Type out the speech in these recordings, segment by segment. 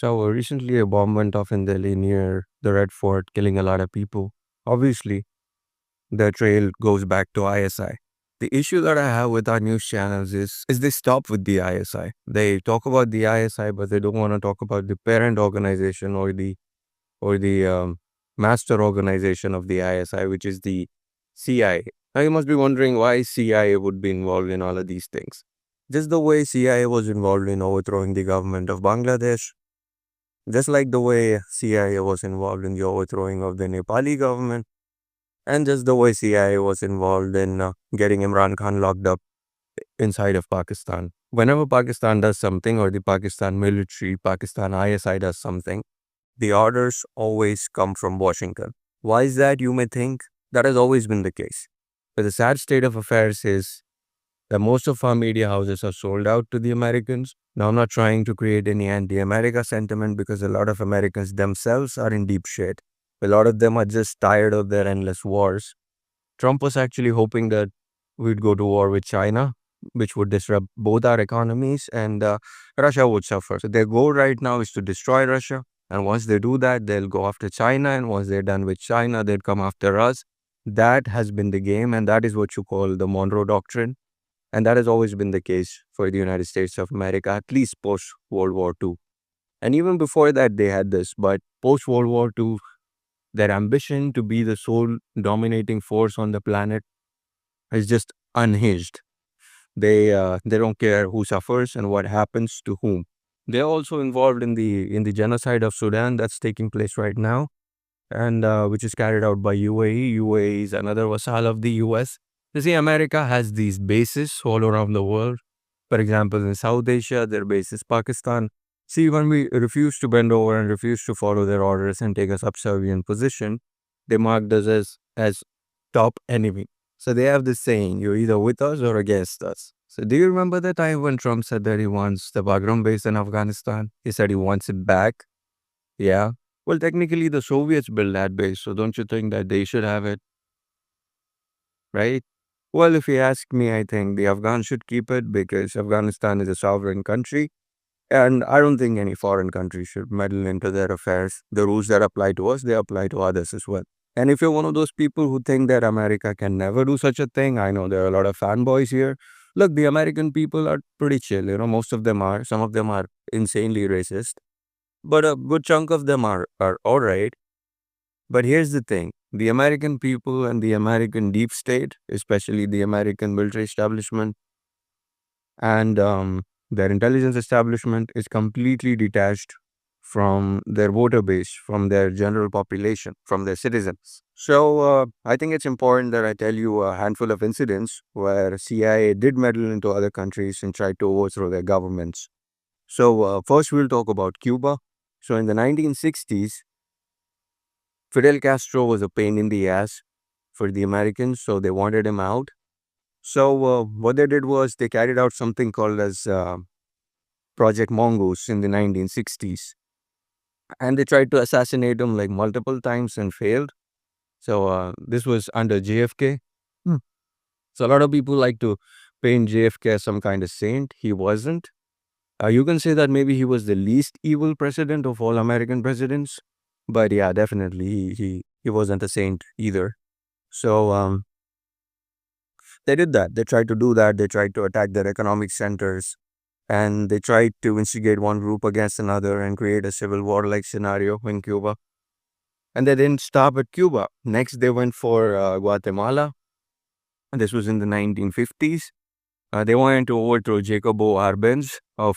So recently a bomb went off in Delhi near the Red Fort, killing a lot of people. Obviously, the trail goes back to ISI. The issue that I have with our news channels is they stop with the ISI. They talk about the ISI, but they don't want to talk about the parent organization or the master organization of the ISI, which is the CIA. Now you must be wondering why CIA would be involved in all of these things. Just the way CIA was involved in overthrowing the government of Bangladesh, just like the way CIA was involved in the overthrowing of the Nepali government, and just the way CIA was involved in getting Imran Khan locked up inside of Pakistan. Whenever Pakistan does something, or the Pakistan military, Pakistan ISI does something, the orders always come from Washington. Why is that, you may think? That has always been the case. But the sad state of affairs is that most of our media houses are sold out to the Americans. Now, I'm not trying to create any anti America sentiment because a lot of Americans themselves are in deep shit. A lot of them are just tired of their endless wars. Trump was actually hoping that we'd go to war with China, which would disrupt both our economies, and Russia would suffer. So their goal right now is to destroy Russia. And once they do that, they'll go after China. And once they're done with China, they'll come after us. That has been the game. And that is what you call the Monroe Doctrine. And that has always been the case for the United States of America, at least post World War II. And even before that, they had this. But post World War II, their ambition to be the sole dominating force on the planet is just unhinged. They don't care who suffers and what happens to whom. They're also involved in the genocide of Sudan that's taking place right now, and which is carried out by UAE. UAE is another vassal of the US. You see, America has these bases all around the world. For example, in South Asia, their base is Pakistan. See, when we refuse to bend over and refuse to follow their orders and take a subservient position, they marked us as top enemy. So they have this saying, you're either with us or against us. So do you remember the time when Trump said that he wants the Bagram base in Afghanistan? He said he wants it back. Yeah. Well, technically the Soviets built that base, so don't you think that they should have it, right? Well, if you ask me, I think the Afghans should keep it because Afghanistan is a sovereign country. And I don't think any foreign country should meddle into their affairs. The rules that apply to us, they apply to others as well. And if you're one of those people who think that America can never do such a thing, I know there are a lot of fanboys here. Look, the American people are pretty chill. Most of them are. Some of them are insanely racist. But a good chunk of them are all right. But here's the thing. The American people and the American deep state, especially the American military establishment and their intelligence establishment, is completely detached from their voter base, from their general population, from their citizens. So I think it's important that I tell you a handful of incidents where CIA did meddle into other countries and tried to overthrow their governments. So first we'll talk about Cuba. So in the 1960s, Fidel Castro was a pain in the ass for the Americans, so they wanted him out. So what they did was they carried out something called as Project Mongoose in the 1960s. And they tried to assassinate him like multiple times and failed. So this was under JFK. Hmm. So a lot of people like to paint JFK as some kind of saint. He wasn't. You can say that maybe he was the least evil president of all American presidents. But yeah, definitely he wasn't a saint either. So they did that. They tried to do that. They tried to attack their economic centers. And they tried to instigate one group against another and create a civil war-like scenario in Cuba. And they didn't stop at Cuba. Next, they went for Guatemala. And this was in the 1950s. They wanted to overthrow Jacobo Arbenz of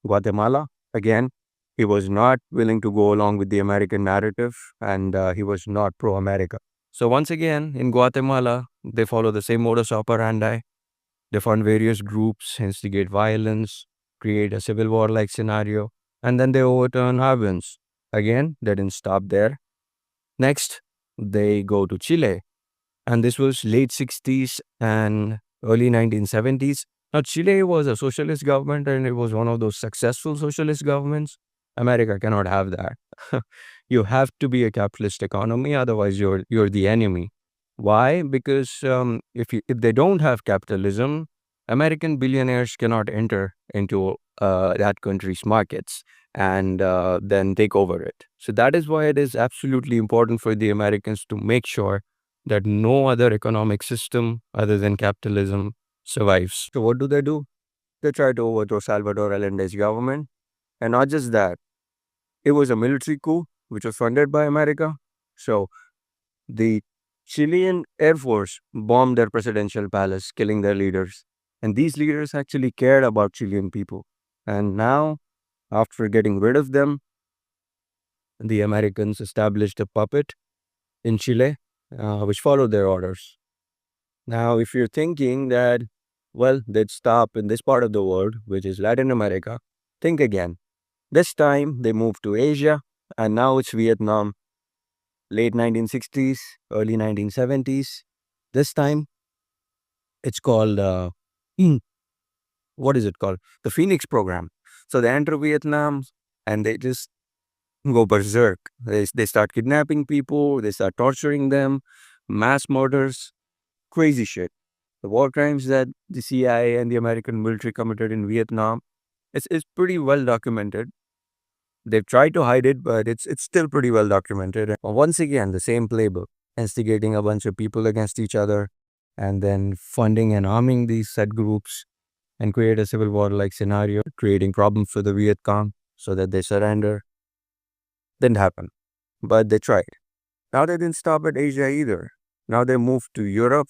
Guatemala. Again, he was not willing to go along with the American narrative, and he was not pro-America. So once again, in Guatemala, they follow the same modus operandi. They fund various groups, instigate violence, create a civil war-like scenario, and then they overturn Arbenz. Again, they didn't stop there. Next, they go to Chile. And this was late 60s and early 1970s. Now, Chile was a socialist government and it was one of those successful socialist governments. America cannot have that. You have to be a capitalist economy, otherwise you're the enemy. Why? Because if they don't have capitalism, American billionaires cannot enter into that country's markets and then take over it. So that is why it is absolutely important for the Americans to make sure that no other economic system other than capitalism survives. So what do? They try to overthrow Salvador Allende's government. And not just that, it was a military coup which was funded by America. So the Chilean Air Force bombed their presidential palace, killing their leaders. And these leaders actually cared about Chilean people. And now, after getting rid of them, the Americans established a puppet in Chile, which followed their orders. Now, if you're thinking that, well, they'd stop in this part of the world, which is Latin America, think again. This time they moved to Asia, and now it's Vietnam, late 1960s, early 1970s. This time it's called, hmm, what is it called? The Phoenix program. So they enter Vietnam and they just go berserk. They start kidnapping people, they start torturing them, mass murders, crazy shit. The war crimes that the CIA and the American military committed in Vietnam, it's pretty well documented. They've tried to hide it, but it's still pretty well documented. And once again, the same playbook, instigating a bunch of people against each other, and then funding and arming these said groups, and create a civil war-like scenario, creating problems for the Viet Cong so that they surrender. Didn't happen, but they tried. Now they didn't stop at Asia either. Now they moved to Europe.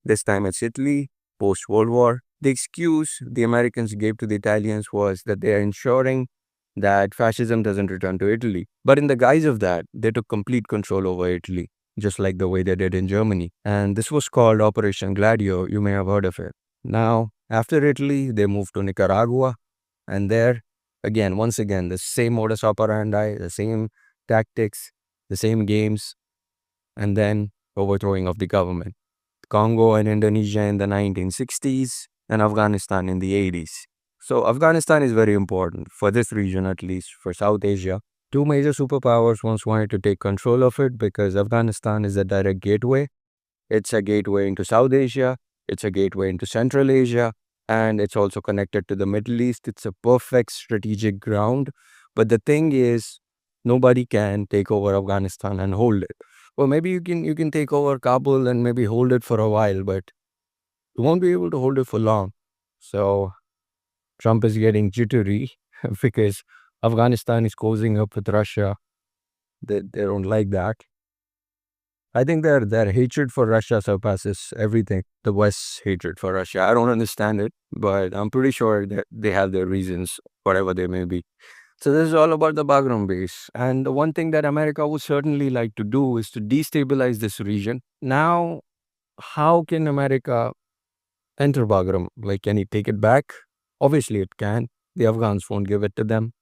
This time it's Italy, post-World War. The excuse the Americans gave to the Italians was that they are ensuring that fascism doesn't return to Italy. But in the guise of that, they took complete control over Italy, just like the way they did in Germany. And this was called Operation Gladio. You may have heard of it. Now, after Italy, they moved to Nicaragua. And there, again, once again, the same modus operandi, the same tactics, the same games, and then overthrowing of the government. Congo and Indonesia in the 1960s, and Afghanistan in the 80s. So Afghanistan is very important for this region, at least for South Asia. Two major superpowers once wanted to take control of it because Afghanistan is a direct gateway. It's a gateway into South Asia, it's a gateway into Central Asia, and it's also connected to the Middle East. It's a perfect strategic ground. But the thing is, nobody can take over Afghanistan and hold it. Well, maybe you can take over Kabul and maybe hold it for a while, but you won't be able to hold it for long. So Trump is getting jittery because Afghanistan is cozying up with Russia. They don't like that. I think their hatred for Russia surpasses everything. The West's hatred for Russia. I don't understand it, but I'm pretty sure that they have their reasons, whatever they may be. So this is all about the background base. And the one thing that America would certainly like to do is to destabilize this region. Now, how can America enter Bagram? Like, can he take it back? Obviously, it can. The Afghans won't give it to them.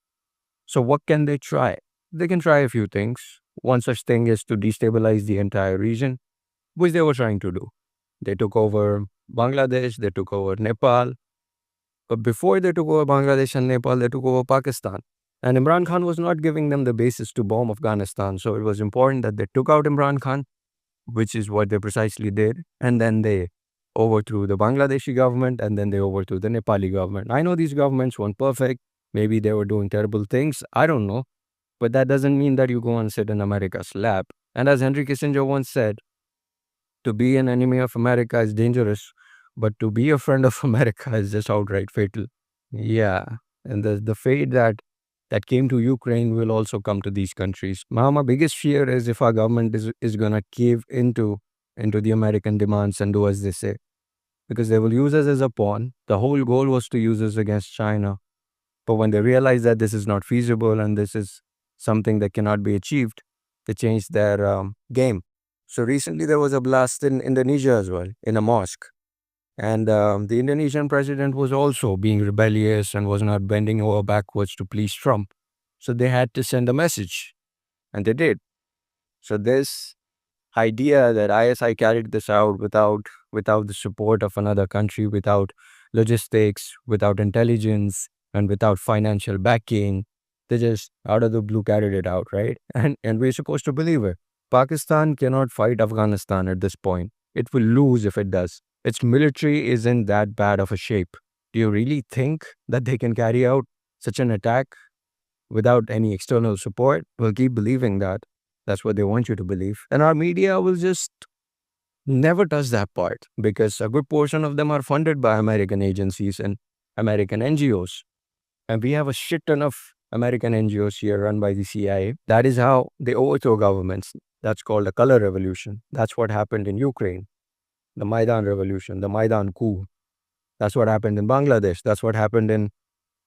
So what can they try? They can try a few things. One such thing is to destabilize the entire region, which they were trying to do. They took over Bangladesh, they took over Nepal. But before they took over Bangladesh and Nepal, they took over Pakistan. And Imran Khan was not giving them the basis to bomb Afghanistan. So it was important that they took out Imran Khan, which is what they precisely did. And then they overthrew the Bangladeshi government and then they overthrew the Nepali government. I know these governments weren't perfect. Maybe they were doing terrible things. I don't know. But that doesn't mean that you go and sit in America's lap. And as Henry Kissinger once said, to be an enemy of America is dangerous, but to be a friend of America is just outright fatal. Yeah. And the fate that came to Ukraine will also come to these countries. My biggest fear is if our government is going to cave into the American demands and do as they say. Because they will use us as a pawn. The whole goal was to use us against China. But when they realize that this is not feasible and this is something that cannot be achieved, they changed their game. So recently there was a blast in Indonesia as well, in a mosque. And the Indonesian president was also being rebellious and was not bending over backwards to please Trump. So they had to send a message. And they did. So this idea that ISI carried this out without the support of another country, without logistics, without intelligence, and without financial backing, they just out of the blue carried it out, right? And we're supposed to believe it. Pakistan cannot fight Afghanistan at this point. It will lose if it does. Its military is in that bad of a shape. Do you really think that they can carry out such an attack without any external support? We'll keep believing that. That's what they want you to believe. And our media will just never touch that part because a good portion of them are funded by American agencies and American NGOs. And we have a shit ton of American NGOs here run by the CIA. That is how they overthrow governments. That's called a color revolution. That's what happened in Ukraine, the Maidan revolution, the Maidan coup. That's what happened in Bangladesh. That's what happened in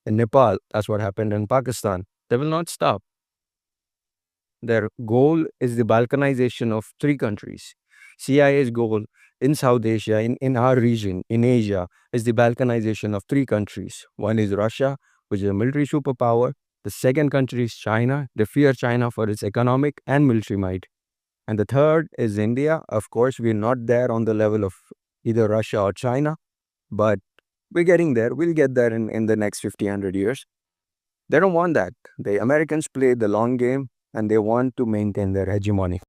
Nepal. That's what happened in Pakistan. They will not stop. Their goal is the balkanization of three countries. CIA's goal in South Asia, in our region, in Asia, is the balkanization of three countries. One is Russia, which is a military superpower. The second country is China. They fear China for its economic and military might. And the third is India. Of course, we're not there on the level of either Russia or China, but we're getting there. We'll get there in the next 50, 100 years. They don't want that. The Americans play the long game and they want to maintain their hegemony.